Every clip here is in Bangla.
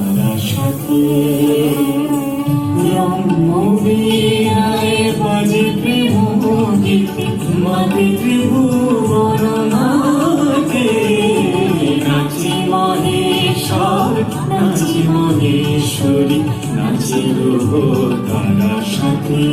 তারা সাথে রম্যবীণায় বাজে প্রেম গীত মাতে ত্রিভুবন নাচে। নাচে মহেশ্বর নাচে মহেশ্বরী নাচে গ্রহ তারা সাথে।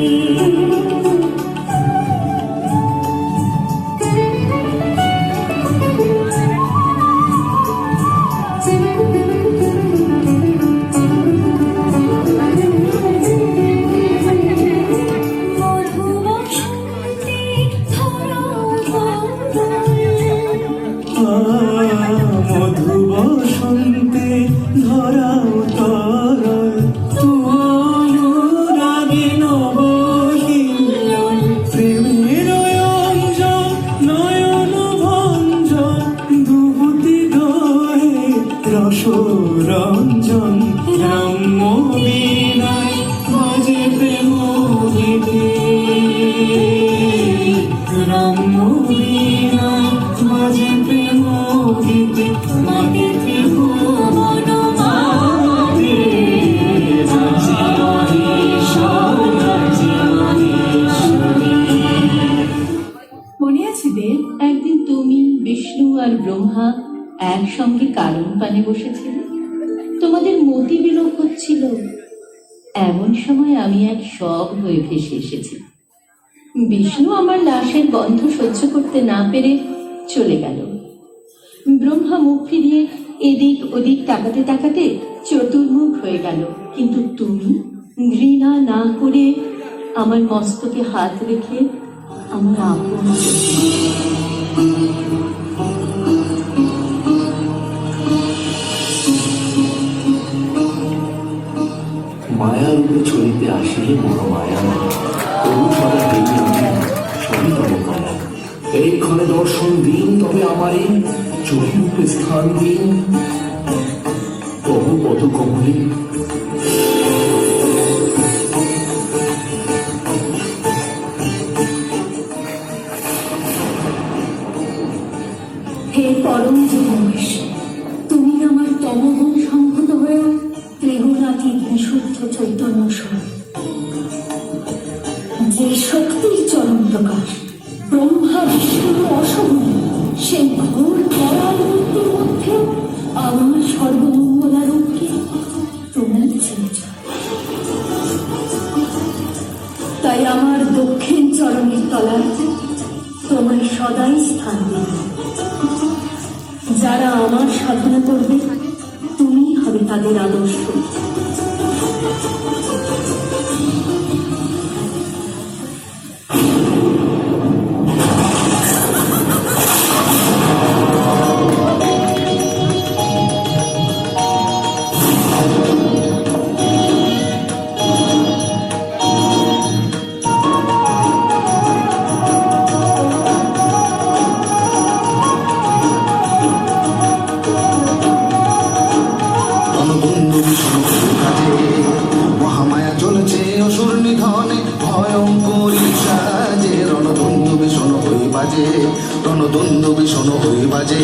মধু বসন্তে ধরাও তরল অনুরাগে নবহিল্লোল প্রেমের অঞ্জন নয়ন ভঞ্জন দুহুতি দোহে রসরঞ্জন রম্য বীণায় বাজে প্রেম গীতি রম্য বীণায় বাজে প্রেম গীতি মাতে ত্রিভুবন নাচে। নাচে মহেশ্বর নাচে মহেশ্বরী। মনে আছে দেব, একদিন তুমি, বিষ্ণু আর ব্রহ্মা একসঙ্গে কারণ পানে বসেছিলে। তোমাদের মতি বিলোপ হচ্ছিল। এমন সময় আমি এক শব হয়ে ভেসে এসেছি। বিষ্ণু আমার লাশের গন্ধ সহ্য করতে না পেরে চলে গেল। ব্রহ্মা মুখ ফিরিয়ে এদিক ওদিক তাকাতে তাকাতে চতুর্মুখ হয়ে গেল। কিন্তু তুমি ঘৃণা না করে আমার মস্তকে হাত রেখে আমার আপন মায়ার উপরে ছড়িতে আসিলে বড় মায়া তবু ছড়া দেবী আমি সবই তব মায়া। এই ক্ষণে দর্শন দিন তবে আমারে চোখে মুখে স্থান দিন তবু পদ কমলে। হে পরম যোগেশ, তুমি আমার তমগুণ সংহত হয়ে ত্রিগুণাতীত বিশুদ্ধ চৈতন্য স্বরূপ, যে শক্তির চরম প্রকাশ ব্রহ্মা বিষ্ণু অসগুণ, সেই ঘোর করাল মূর্তির মধ্যে আমার সর্বমঙ্গলারূপকে তুমি চেয়েছ। তাই আমার দক্ষিণ চরণের তলায় তোমার সদাই স্থান দিন। যারা আমার সাধনা করবে তুমি হবে তাদের আদর্শ। মহামায়া চলেছে অসুর নিধনে ভয়ঙ্করী সাজে। রণধন্য ভীষণ হয়ে বাজে, রণধন্য ভীষণ হয়ে বাজে।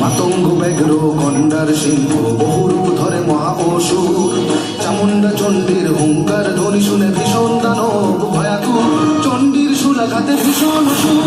মাতঙ্গ ব্যাঘ্র গন্ডার সিংহ বহুরূপ ধরে মহা অসুর। চামুন্ডা চণ্ডীর হুঙ্কার ধ্বনি শুনে ভীষণ দানব ভয়াতুর। চণ্ডীর শূলাঘাতে ভীষণ অসুর